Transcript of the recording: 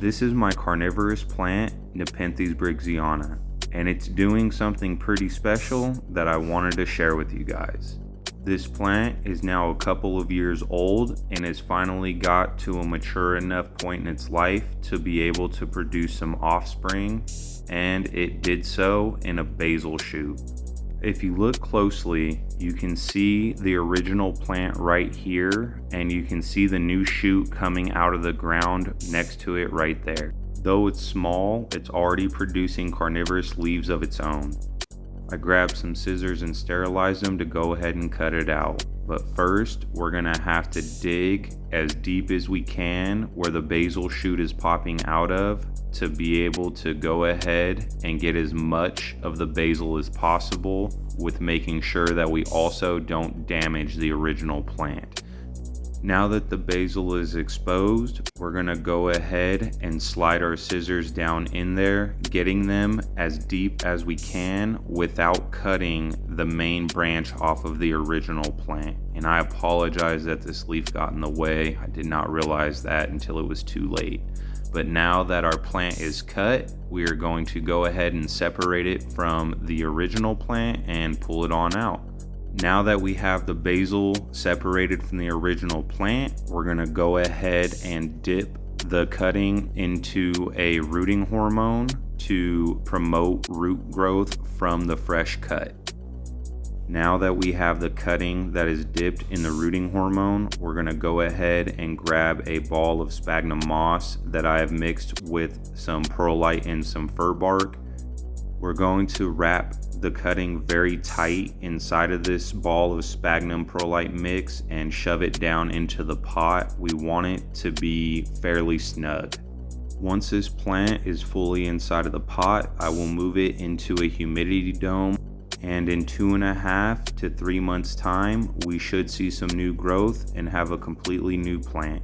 This is my carnivorous plant Nepenthes Briggsiana, and it's doing something pretty special that I wanted to share with you guys. This plant is now a couple of years old and has finally got to a mature enough point in its life to be able to produce some offspring, and it did so in a basal shoot. If you look closely, you can see the original plant right here, and you can see the new shoot coming out of the ground next to it right there. Though it's small, it's already producing carnivorous leaves of its own. I grabbed some scissors and sterilized them to go ahead and cut it out. But first, we're gonna have to dig as deep as we can where the basal shoot is popping out of to be able to go ahead and get as much of the basal as possible, with making sure that we also don't damage the original plant. Now that the basal is exposed, we're gonna go ahead and slide our scissors down in there, getting them as deep as we can without cutting the main branch off of the original plant. And I apologize that this leaf got in the way. I did not realize that until it was too late. But now that our plant is cut, we are going to go ahead and separate it from the original plant and pull it on out. Now that we have the basal separated from the original plant, we're gonna go ahead and dip the cutting into a rooting hormone to promote root growth from the fresh cut. Now that we have the cutting that is dipped in the rooting hormone, we're gonna go ahead and grab a ball of sphagnum moss that I have mixed with some perlite and some fir bark. We're going to wrap the cutting very tight inside of this ball of sphagnum perlite mix and shove it down into the pot. We want it to be fairly snug. Once this plant is fully inside of the pot, I will move it into a humidity dome, and in 2.5 to 3 months time, we should see some new growth and have a completely new plant.